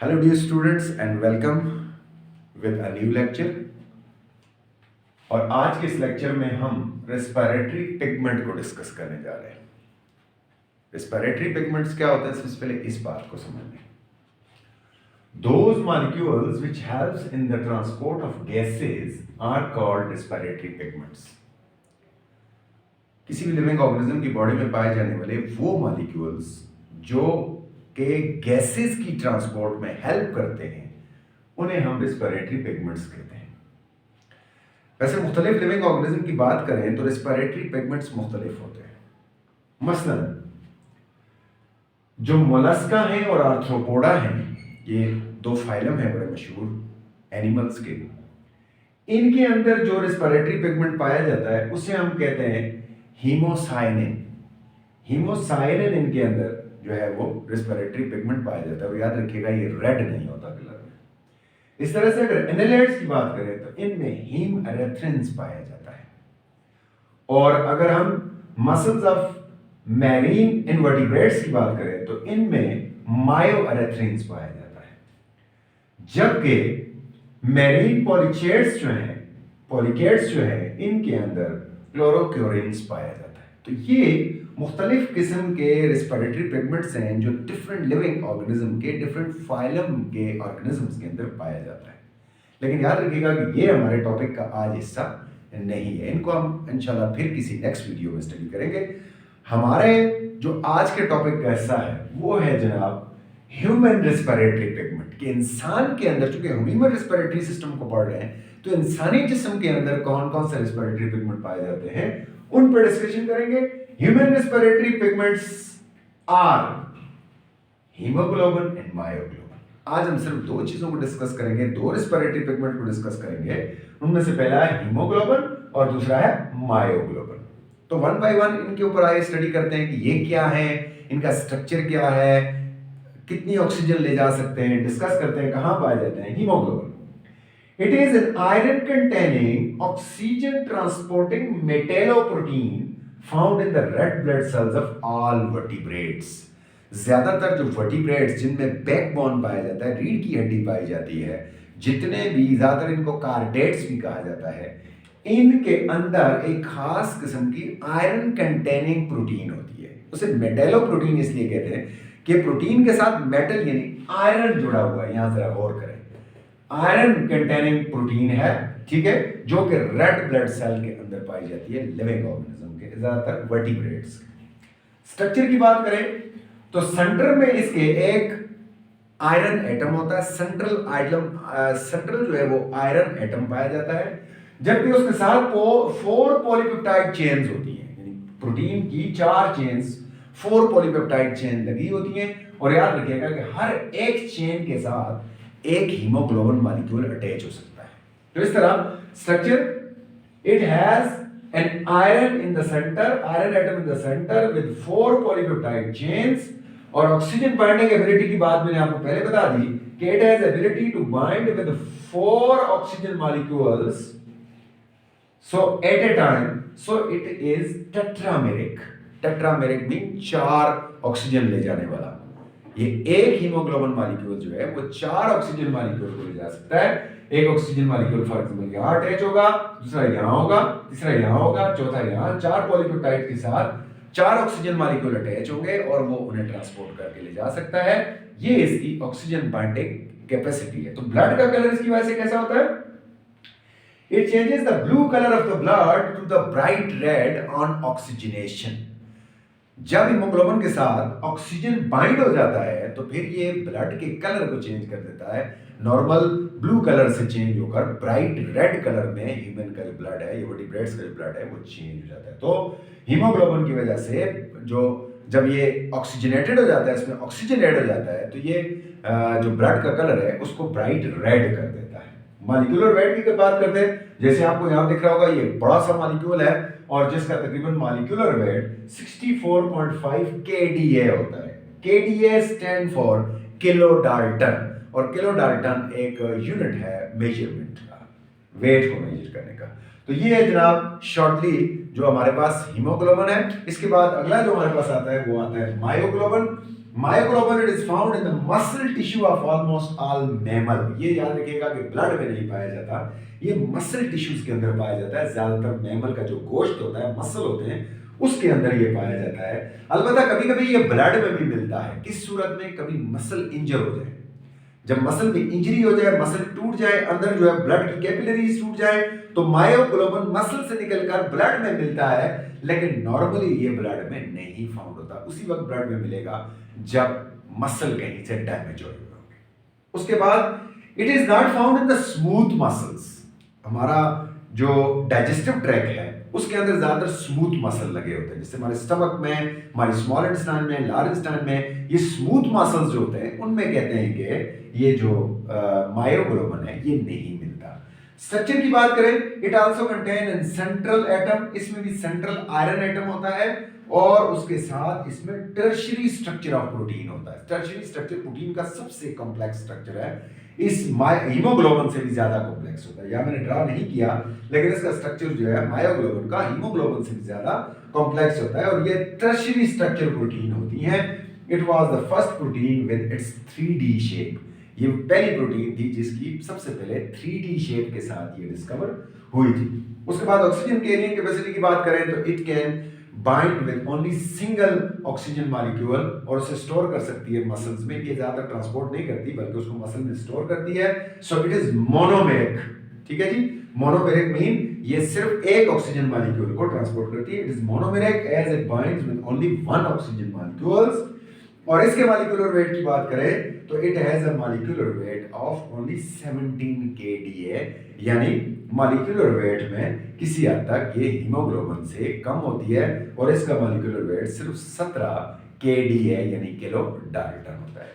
Hello dear students and welcome with a new lecture। और आज के इस लेक्चर में हम रेस्पिरेटरी पिगमेंट को डिस्कस करने जा रहे हैं। रेस्पिरेटरी पिगमेंट्स क्या होते हैं, सबसे पहले इस बात को समझ लें। Those molecules which helps in the transport of gases are called respiratory pigments। किसी भी लिविंग ऑर्गेनिज्म की बॉडी में पाए जाने वाले वो मॉलिक्यूल्स जो के गैसेस की ट्रांसपोर्ट में हेल्प करते हैं उन्हें हम रेस्पिरेटरी पिगमेंट्स कहते हैं। वैसे मुख्तलिफ लिविंग ऑर्गेनिज्म की बात करें तो रेस्पिरेटरी पिगमेंट्स मुख्तलिफ होते हैं। मसलन जो मोलस्का हैं और आर्थ्रोपोडा हैं, ये दो फाइलम हैं बड़े मशहूर एनिमल्स के। इनके अंदर जो रेस्पिरेटरी पिगमेंट पाया जाता है उसे हम कहते हैं हीमोसाइनिन। हीमोसाइनिन इनके अंदर जो है वो रेस्पिरेटरी पिगमेंट पाया जाता है। और याद रखिएगा ये रेड नहीं होता कलर में। इस तरह से अगर एनालाइड्स की बात करें तो इनमें हीम एरेथ्रिन्स पाया जाता है। और अगर हम मसल्स ऑफ मैरीन इनवर्टिब्रेट्स की बात करें तो इनमें मायो एरेथ्रिन्स पाया जाता है। जबकि मैरीन पॉलीचेट्स जो है इनके अंदर क्लोरोक्योरिन्स पाया जाता है। तो ये मुख्तलिफ किस्म के रेस्पिरेटरी पिगमेंट्स हैं जो डिफरेंट लिविंग ऑर्गेनिज्म के डिफरेंट फाइलम के ऑर्गेनिजम्स के अंदर पाया जाता है। लेकिन याद रखिएगा कि ये हमारे टॉपिक का आज हिस्सा नहीं है। इनको हम इंशाल्लाह फिर किसी नेक्स्ट वीडियो में स्टडी करेंगे। हमारे जो आज के टॉपिक का हिस्सा है वो है जनाब ह्यूमन रेस्पिरेटरी पिगमेंट। कि इंसान के अंदर, चूंकि हम ह्यूमन रेस्पिरेटरी सिस्टम को पढ़ रहे हैं, तो इंसानी जिस्म के अंदर कौन कौन से रेस्पिरेटरी पिगमेंट पाए जाते हैं उन पर डिस्कशन करेंगे। Human respiratory pigments are haemoglobin and myoglobin. आज हम सिर्फ दो चीजों को डिस्कस करेंगे, दो रेस्पिरेटरी पिगमेंट को डिस्कस करेंगे। उनमें से पहला है हीमोग्लोबिन और दूसरा है मायोग्लोबिन। तो वन बाय वन इनके ऊपर आइए स्टडी करते हैं कि ये क्या है, इनका स्ट्रक्चर क्या है, कितनी ऑक्सीजन ले जा सकते हैं, डिस्कस करते हैं कहां पाए जाते हैं। Haemoglobin, it is an iron containing oxygen transporting metalloprotein found in the red blood cells of all vertebrates। ज्यादातर जो वर्टिब्रेट्स जिनमें बैकबोन पाया जाता है, रीढ़ की हड्डी पाई जाती है, जितने भी ज्यादातर इनको कार्डेट्स भी कहा जाता है, इनके अंदर एक खास किस्म की आयरन कंटेनिंग प्रोटीन होती है। उसे मेटेलोप्रोटीन इसलिए कहते हैं कि प्रोटीन के साथ मेटल यानी आयरन जुड़ा हुआ है। यहां जरा गौर करें, आयरन कंटेनिंग प्रोटीन है, ठीक है, जो कि रेड ब्लड सेल के अंदर पाई जाती है लिविंग ऑर्गेनिज्म के, ज्यादातर वर्टिब्रेट्स। स्ट्रक्चर की बात करें तो सेंटर में इसके एक आयरन एटम होता है। सेंट्रल जो है वो आयरन एटम पाया जाता है, जबकि उसके साथ 4 पॉलीपेप्टाइड चेन्स होती हैं। यानी प्रोटीन की 4 चेन्स 4 पॉलीपेप्टाइड चेन लगी होती हैं। और याद रखिएगा कि हर एक चेन के साथ एक हीमोग्लोबिन मॉलिक्यूल अटैच हो सकता है। तो इस तरह structure, it has an iron in the centre, iron atom in the centre with 4 polypeptide chains. और ऑक्सीजन बाइंडिंग एबिलिटी की बात मैंने आपको पहले बता दी कि it has ability to bind with 4 oxygen molecules so at a time, so it is tetrameric. Tetrameric mean 4 oxygen ले जाने वाला। ये एक हीमोग्लोबिन मॉलिक्यूल जो है वो 4 ऑक्सीजन मॉलिक्यूल को ले जा सकता है। एक ऑक्सीजन मॉलिक्यूल फॉर एग्जांपल यहां अटैच होगा, दूसरा यहां होगा, तीसरा यहां होगा, चौथा यहां। 4 पॉलीपेप्टाइड के साथ 4 ऑक्सीजन मॉलिक्यूल अटैच होंगे और वो उन्हें ट्रांसपोर्ट करके ले जा सकता है। ये इसकी ऑक्सीजन बाइंडिंग कैपेसिटी है। तो ब्लड का कलर इसकी वजह से कैसा होता है? It changes the blue color of the blood to the bright red on oxygenation। जब हीमोग्लोबिन के साथ ऑक्सीजन बाइंड हो जाता है तो फिर ये ब्लड के कलर को चेंज कर देता है। नॉर्मल ब्लू कलर से चेंज होकर ब्राइट रेड कलर में ह्यूमन का जो ब्लड है, ये वर्टिब्रेट्स का जो ब्लड है वो चेंज हो जाता है। तो हीमोग्लोबिन की वजह से जब ये ऑक्सीजनेटेड हो जाता है, इसमें ऑक्सीजन ऐड हो जाता है, तो ये जो ब्लड का कलर है उसको ब्राइट रेड कर देता है। मॉलिक्यूलर वेट की बात करते हैं, जैसे आपको यहां दिख रहा होगा ये बड़ा सा मॉलिक्यूल है और जिसका तकरीबन मॉलिक्यूलर वेट 64.5 kDa होता है। kDa stand for kilo Dalton, और किलो डाल्टन एक यूनिट है मेजरमेंट का, वेट को मेजर करने का। तो ये है जनाब शॉर्टली जो हमारे पास हीमोग्लोबिन है। इसके बाद अगला जो हमारे पास आता है वो आता है myoglobin. Myoglobin it is found in the muscle tissue of almost all mammal. ये याद रखिएगा कि ब्लड में नहीं पाया जाता, ये मसल टिश्यूज के अंदर पाया जाता है। ज्यादातर मैमल का जो गोश्त होता है, मसल होते हैं, उसके अंदर ये पाया जाता है। अलबत्ता कभी कभी ये ब्लड में भी मिलता है। किस सूरत में? कभी मसल इंजर हो जाए, जब मसल में इंजरी हो जाए, मसल टूट जाए, अंदर जो है ब्लड की कैपिलरीज टूट जाए, तो मायोग्लोबिन मसल से निकलकर ब्लड में मिलता है, लेकिन नॉर्मली ये ब्लड में नहीं फाउंड होता। उसी वक्त ब्लड में मिलेगा जब मसल कहीं से डैमेज हो। उसके बाद it is not found in the smooth muscles. हमारा जो डाइजेस्टिव ट्रैक है उसके अंदर ज्यादातर स्मूथ मसल लगे होते हैं, जैसे हमारे स्टमक में, हमारी स्मॉल इंटेस्टाइन में, लार्ज इंटेस्टाइन में, ये स्मूथ मसल्स जो होते हैं उनमें कहते हैं कि ये जो मायोग्लोबिन है ये नहीं मिलता। स्ट्रक्चर की बात करें, it also contain in central atom, इसमें भी सेंट्रल आयरन एटम होता है, और उसके साथ इसमें टर्शियरी स्ट्रक्चर ऑफ प्रोटीन होता है। टर्शियरी स्ट्रक्चर प्रोटीन का सबसे कॉम्प्लेक्स स्ट्रक्चर है, इस हीमोग्लोबिन से भी ज्यादा कॉम्प्लेक्स होता है। यहां मैंने ड्रा नहीं किया, लेकिन इसका स्ट्रक्चर जो है मायोग्लोबिन का हीमोग्लोबिन से भी ज्यादा कॉम्प्लेक्स होता है, और ये टर्शियरी स्ट्रक्चर प्रोटीन होती है। It was the first protein with its 3D shape. ये पहली प्रोटीन थी जिसकी सबसे पहले 3D शेप के साथ ये डिस्कवर हुई थी। उसके बाद ऑक्सीजन कैरिंग कैपेसिटी की बात करें तो it can bind with only single oxygen molecule, और उसे स्टोर कर सकती है मसल्स में। ये ज्यादा ट्रांसपोर्ट नहीं करती बल्कि उसको मसल में स्टोर करती है। सो इट इज मोनोमेरिक। ठीक है जी, मोनोमेरिक मीन ये सिर्फ एक ऑक्सीजन मॉलिक्यूल को ट्रांसपोर्ट करती है। It is monomeric as it binds with only one oxygen molecules. और इसके मॉलिक्यूलर वेट की बात करें तो it has a molecular weight of only 17 kDa, यानी मॉलिक्यूलर वेट में किसी हद तक ये हीमोग्लोबिन से कम होती है, और इसका मॉलिक्यूलर वेट सिर्फ 17 kDa यानी किलो डाल्टन होता है।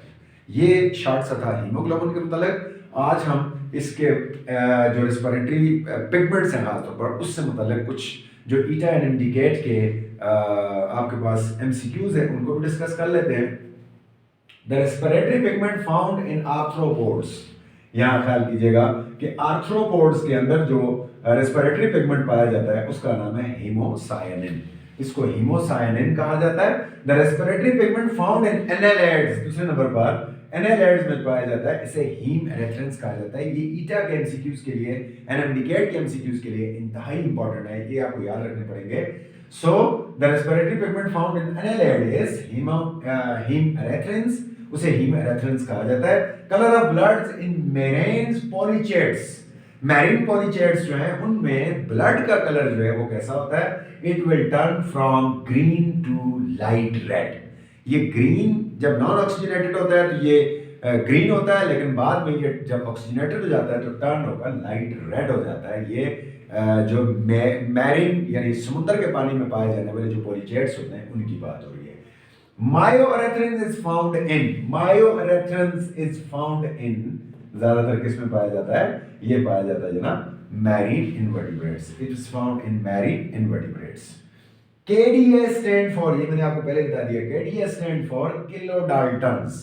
ये शॉर्ट सा था हीमोग्लोबिन के मतलब। आज हम इसके जो रेस्पिरेटरी पिगमेंट्स हैं खासतौर पर, उससे मतलब कुछ जो ईटा एंड इंडिकेट के आपके पास एमसीक्यूज है उनको भी डिस्कस कर लेते हैं। The respiratory pigment found in arthropods, यहाँ ख्याल कीजिएगा कि आर्थ्रोपोड्स के अंदर जो रेस्पिरेटरी पिगमेंट पाया जाता है उसका नाम है हीमोसायनिन। इसको हीमोसायनिन कहा जाता है। The respiratory pigment found in annelids, दूसरे नंबर पर एनालेड्स में पाया जाता है, इसे हीम एरेथ्रेंस कहा जाता है। ये ईटा के एमसीक्यूज के लिए, एनएमडीकेट के एमसीक्यूज के लिए इंतहाई इंपॉर्टेंट है, ये आपको याद रखने पड़ेंगे। So the respiratory pigment found in annelid is hemerythrin, उसे हीम एरेथ्रेंस कहा जाता है। Colour of blood in marine polychaetes, marine polychaetes जो है उनमें ब्लड का कलर जो है वो कैसा होता है? It will turn from green to light red. ये ग्रीन जब नॉन ऑक्सीजनेटेड होता है तो ये ग्रीन होता है, लेकिन बाद में ये जब ऑक्सीजनेटेड हो जाता है तो टर्न होकर लाइट रेड हो जाता है। ये जो मैरीन यानी समुद्र के पानी में पाए जाने वाले जो पॉलीचेट्स होते हैं उनकी बात हो रही है। Myohemerythrin is found in, myohemerythrin is found in ज्यादातर किस में पाया जाता है? ये पाया जाता है जनाब marine invertebrates. It is found in marine invertebrates. KDA stand for, ये मैंने आपको पहले बता दिया, KDA stand for kilo Dalton's.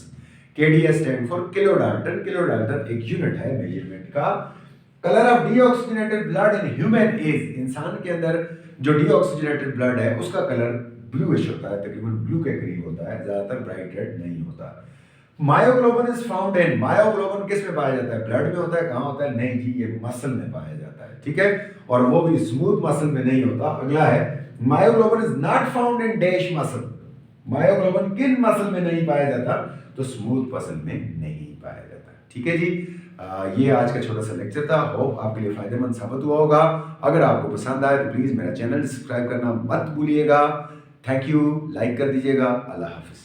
KDA stand for kilo Dalton. Kilo Dalton एक यूनिट है मेजरमेंट का। Colour of deoxygenated blood in human is, इंसान के अंदर जो डीऑक्सीजनेटेड ब्लड है उसका कलर ब्लूइश होता है, तकरीबन ब्लू के करीब होता है, ज्यादातर ब्राइट रेड नहीं होता। Myoglobin is found in, myoglobin किस में पाया जाता है? ब्लड में होता है। कहां होता है? नहीं जी, ये मसल में पाया जाता है। ठीक है, और वो भी स्मूथ मसल में नहीं होता। अगला है myoglobin is not found in dash muscle. Myoglobin किन मसल में नहीं पाया जाता? तो स्मूथ मसल में नहीं पाया जाता। ठीक है जी, ये आज का छोटा सा लेक्चर था। होप आपके लिए फायदेमंद साबित हुआ होगा। अगर आपको पसंद आए तो प्लीज मेरा चैनल सब्सक्राइब करना मत भूलिएगा। थैंक यू, लाइक कर दीजिएगा। अल्लाह हाफिज।